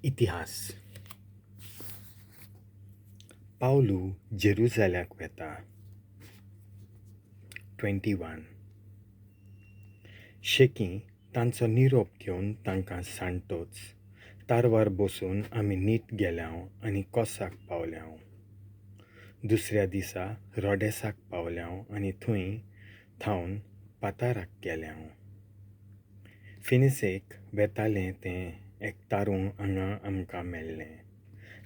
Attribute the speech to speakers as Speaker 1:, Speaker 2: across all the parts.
Speaker 1: इतिहास. पावलू जेरुसाल्याक वेता. 21. शेकी तांचो निरोप घेवन तांकां सांडटोच तारवार बसून आमी नीट गेल्याव आनी कोसाक पावल्याव. दुसऱ्या दिसा रोडेसाक पावल्याव आनी थंय थावन पाताराक गेल्याव. फिनिसेक वेतालें तें एकतारूं हांगा आमकां मेळ्ळें.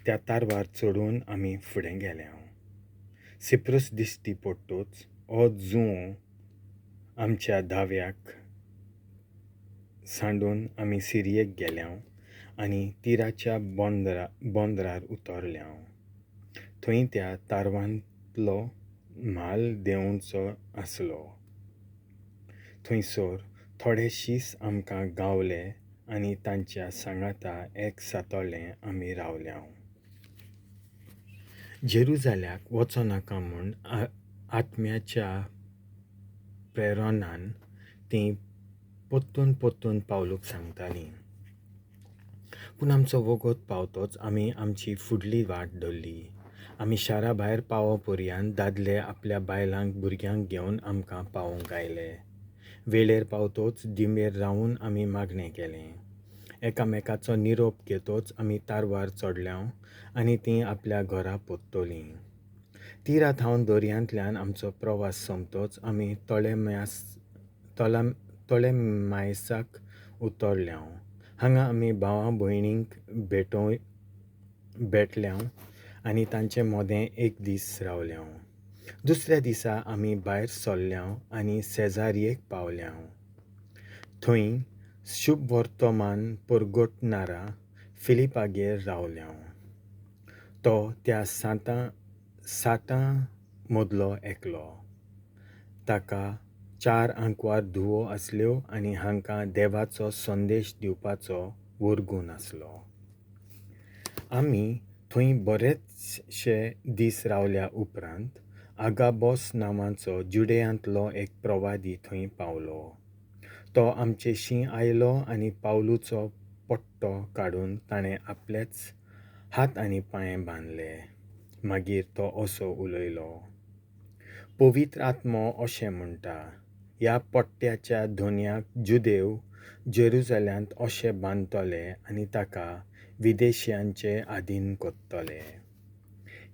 Speaker 1: त्या तारवार चडून आमी फुडें गेल्याव. सिप्रस दिश्टी पडटूच हो जुंवो आमच्या धाव्याक सांडून आमी सिरियेक गेल्याव आनी तिराच्या बोंदरार उतरल्याव. थंय त्या तारवांतलो म्हाल देंवचो आसलो. थंयसर थोडे शीस आमकां गावले आनी तांच्या सांगाता एक सातोळें आमी रावल्याव. जेरुसाल्याक वचो नाका म्हूण आत्म्याच्या प्रेरणान तीं पोत्तून पावलूक सांगतालीं. पूण आमचो वगत पावतोच आमी आमची फुडली वाट धरली. आमी शारा भायर पावो पर्यंत दादले आपल्या बायलांक भुरग्यांक घेवन आमकां पावोंक आयले. वेळेर पावतोच दिमेर रावून आमी मागणें केलें. एकामेकाचो निरोप घेतोच आमी तारवार चडल्याव आनी तीं आपल्या घरा पोत्तलीं. तिरा थावन दर्यांतल्यान आमचो प्रवास सोंपतोच आमी तोलेमायसाक उतरल्याव. हांगा आमी भावां भयणींक भेटल्याव आनी तांचे मोदें एक दीस रावल्याव. दुसऱ्या दिसा आमी भायर सरल्याव आनी सेजारियेक पावल्याव. थंय शुभ वर्तमान परगटणारा फिलिपागेर रावल्याव. तो त्या 7 मदलो एकलो. ताका 4 आंकवार धुवो आसल्यो आनी हांकां देवाचो संदेश दिवपाचो वरगूण आसलो. आमी थंय बरेचशे दीस रावल्या उपरांत आगाबोस नांवाचो जुडेयांतलो एक प्रवादी थंय पावलो. तो आमचेशीं आयलो आनी पावलूचो पट्टो काडून ताणें आपलेच हात आनी पांय बांदले. मागीर तो असो उलयलो. पवित्र आत्मो अशें म्हणटा, ह्या पट्ट्याच्या धोन्याक जुदेव जेरुसाल्यांत अशें बांदतले आनी ताका विदेशियांचे आधीन कोत्तले.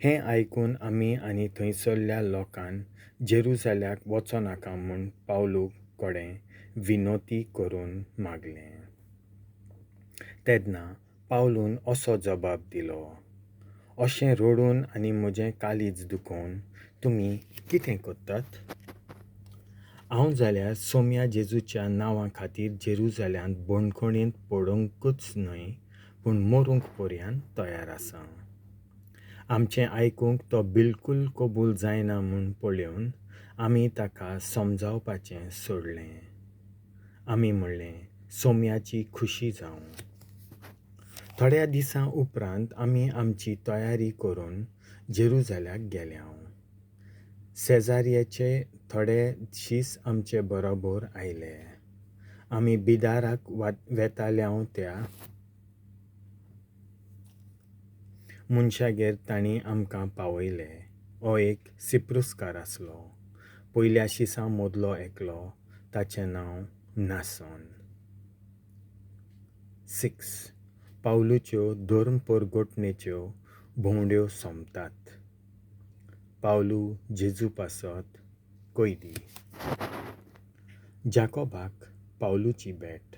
Speaker 1: हें आयकून आमी आनी थंयसरल्या लोकांन जेरुसाल्याक वचो नाका म्हूण पावलू कडेन विनोती करून मागलें. तेन्ना पावलून असो जबाब दिलो. अशें रडून आनी म्हजें काळीज दुखोवन तुमी कितें कोत्तात? हांव जाल्यार सोम्या जेजूच्या नांवा खातीर जेरुसाल्यांत बंदखणींत पडूंकूच न्हय पूण मरूंक पर्यंत तयार आसां. आमचें आयकूंक तो बिलकूल कबूल जायना म्हूण पळोवन आमी ताका समजावपाचें सोडलें. आमी म्हणलें सोम्याची खुशी जावं. थोड्या दिसां उपरांत आमी आमची तयारी करून जेरुसाल्याक गेल्याव. सेजारियेचे थोडे शीस आमचे बरोबर आयले. आमी बिदाराक वेताल्याव त्या मनशागेर तांणी आमकां पावयलें. हो एक सिप्रुसकार आसलो. पयल्या शिसा मदलो एकलो. ताचें नांव नासोन. 6. पावलूच्यो धर्म परगटणेच्यो भोंवड्यो सोंपतात. पावलू जेजू पासत कैदी. जाकोबाक पावलूची भेट.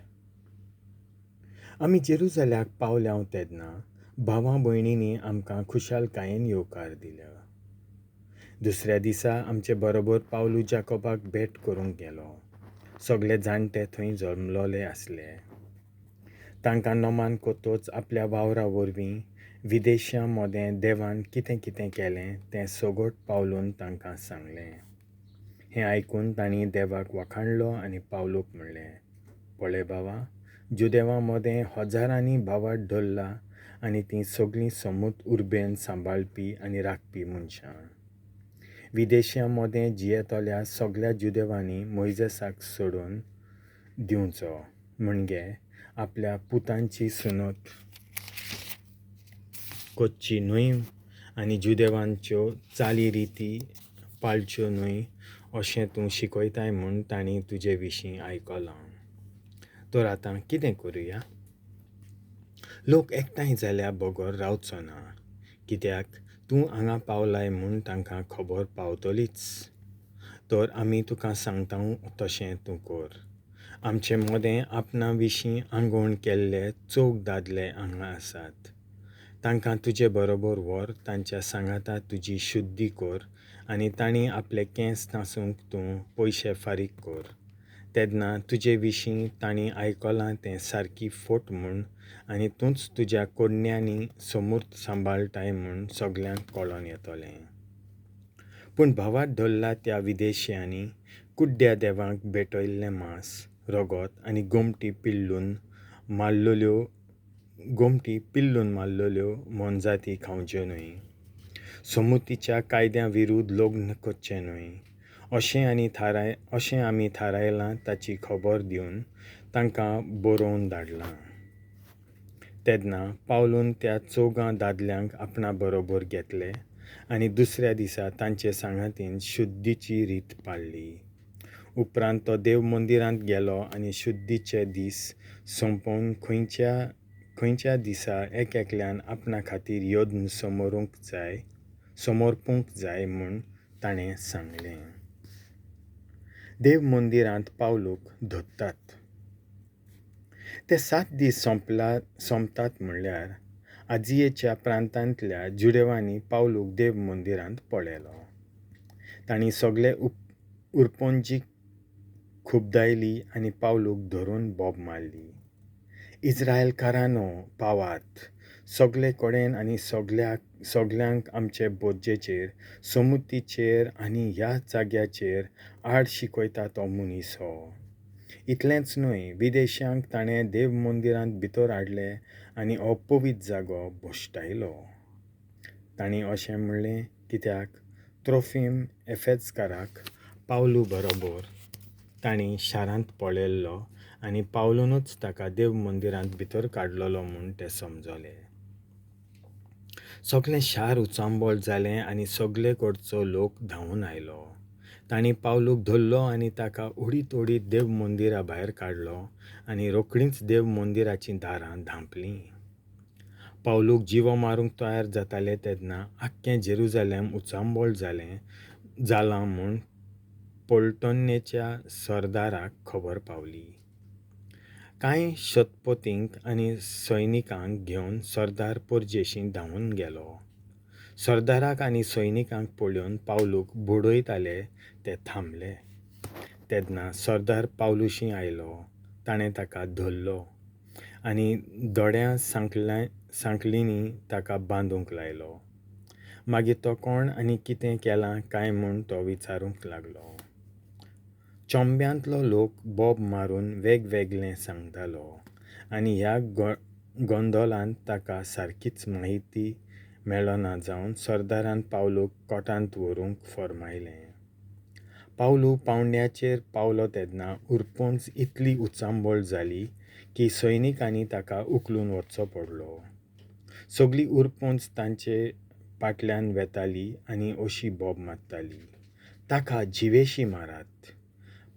Speaker 1: आमी जेरुसाल्याक पावल्याव तेन्ना भावां भयणींनी आमकां खुशालकायेन येवकार दिलो. दुसऱ्या दिसा आमचे बरोबर पावलू जाकोबाक भेट करूंक गेलो. सगळे जाणटे थंय जमलोले आसले. तांकां नमान कोतोच आपल्या वावरा वरवीं विदेशियां मोदें देवान कितें कितें केलें तें सोगोट पावलून तांकां सांगलें. हें आयकून तांणी देवाक वखाणलो आनी पावलूक म्हणलें, पळय भावा, जुदेवां मोदें हजारांनी भावाट धरला आनी तीं सगळीं समूत उर्बेन सांबाळपी आनी राखपी मनशां. विदेशियां मोदें जियेतोल्या सगळ्या जुदेवांनी मोइजेसाक सोडून दिवचो म्हणजे आपल्या पुतांची सुनत कोच्ची न्हय आनी जुदेवांच्यो चाली रिती पाळच्यो न्हय अशें तूं शिकयताय म्हूण तांणी तुजे विशीं आयकलां. तर आतां कितें करुया? लोक एकठांय जाल्यार बगर रावचो ना, कित्याक तूं हांगा पावलाय म्हूण तांकां खबर पावतलीच. तर आमी तुका सांगता तशें तूं कर. आमचे मदें आपणा विशीं आंगवण केल्ले 4 दादले हांगा आसात. तांकां तुजे बरोबर व्हर, तांच्या सांगाता तुजी शुद्धी कर आनी तांणी आपले केंस नासूंक तूं पयशे फारीक कर. तेन्ना तुजे विशीं तांणी आयकलां तें सारकी फोट म्हूण आनी तूंच तुज्या कोडण्यांनी समूर्त सांबाळटाय म्हूण सगल्यांक कळोन येतलें. पूण भावात धरला त्या विदेशियांनी कुड्ड्या देवांक भेटयल्लें मांस, रगत आनी गोमटी पिल्लून मारलेल्यो मोनजाती खावच्यो न्हय. समृद्धीच्या कायद्या विरुद्ध लग्न करचें न्हय. अशें आमी थारायलां ताची खबर दिवन तांकां बरोवन धाडलां. तेन्ना पावलून त्या 4 दादल्यांक आपणा बरोबर घेतले आनी दुसऱ्या दिसा तांचे सांगातीन शुद्धीची रीत पाळ्ळी. उपरांत तो देव मंदिरांत गेलो आनी शुद्धीचे दीस संपोवन खंयच्या दिसा एकल्यान आपणा खातीर योद्न समोरपूंक जाय म्हूण ताणें सांगलें. देव मंदिरांत पावलूक धरतात. ते 7 दीस सोंपतात म्हणल्यार आजियेच्या प्रांतांतल्या जुडेवांनी पावलूक देव मंदिरांत पळयलो. तांणी सगळे उरपोंजीक खुबदायली आनी पावलूक धरून बोब मारली. इस्रायलकारांनो, पावात, सगळे कडेन आनी सगल्यांक आमचे बोज्जेचेर, समृद्धीचेर आनी ह्या जाग्याचेर आड शिकयता तो मनीस हो. इतलेंच न्हय, विदेशांक ताणें देव मंदिरांत भितर हाडले आनी हो पवित्र जागो भोश्टायलो. तांणी अशें म्हणलें कित्याक त्रोफिम एफेसकाराक पावलू बरोबर तांणी शारांत पळयल्लो आनी पावलूनच ताका देव मंदिरांत भितर काडलोलो म्हूण तें समजलें. सगळें शार उचांबळ जालें आनी सगळे कडचो लोक धांवून आयलो. तांणी पावलूक धरलो आनी ताका उडीत देव मंदिरा भायर काडलो आनी रोखडींच देव मंदिराचीं दारां धांपलीं. पावलूक जिवो मारूंक तयार जाताले तेन्ना आख्खें जेरुजालेम उचांबळ जालां म्हूण पलटणेच्या सरदाराक खबर पावली. कांय शतपतींक आनी सैनिकांक घेवन सरदार पर्जेशीं धांवून गेलो. सरदाराक आनी सैनिकांक पळोवन पावलूक बुडयताले ते थांबले. तेन्ना सरदार पावलूशीं आयलो. ताणें ताका धरलो आनी दोड्या सांकलींनी ताका बांदूंक लायलो. मागीर तो कोण आनी कितें केलां काय म्हूण तो विचारूंक लागलो. चोंब्यांतलो लोक बोब मारून वेगवेगळें सांगतालो आनी ह्या गोंदोलांत ताका सारकीच म्हायती मेळना जावन सरदारान पावलूक कोर्टांत व्हरूंक फर्मायलें. पावलू पावंड्याचेर पावलो तेन्ना उरपोंज इतली उचांबळ जाली की सैनिकांनी ताका उखलून व्हरचो पडलो. सगळीं उरपोंज तांचे फाटल्यान वेताली आनी अशी बोब मारताली, ताका जिवेशी मारात.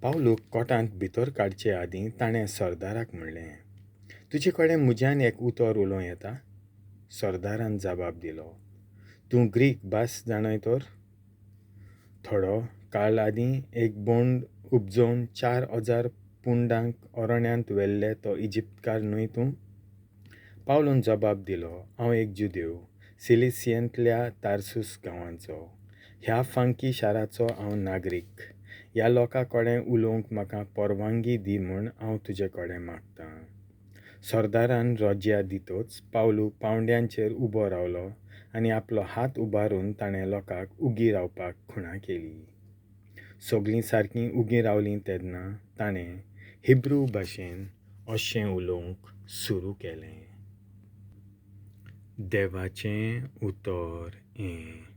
Speaker 1: पावलूक कोर्टांत भितर काडचे आदीं ताणें सरदाराक म्हणलें, तुजे कडेन म्हज्यान एक उतर उलोवं येता? सरदारान जबाब दिलो, तूं ग्रीक भास जाणय तर? थोडो काळ आदीं एक बोंड उपजोवन 4,000 पुंडांक अरण्यांत व्हेल्ले तो इजिप्तकार न्हय तूं? पावलून जबाब दिलो, हांव एक जुदेव, सिलिसियंतल्या तार्सूस गांवाचो. ह्या फांकी शाराचो हांव नागरीक. ह्या लोकां कडेन उलोवंक म्हाका परवानगी दी म्हूण हांव तुजे कडेन मागतां. सरदारान रज्या दितच पावलू पावंड्यांचेर उबो रावलो आनी आपलो हात उबारून ताणें लोकांक उगी रावपाक खुणा केली. सगळीं सारकीं उगी रावलीं तेन्ना ताणें हिब्रू भाशेन अशें उलोवंक सुरू केलें. देवाचें उतर हें.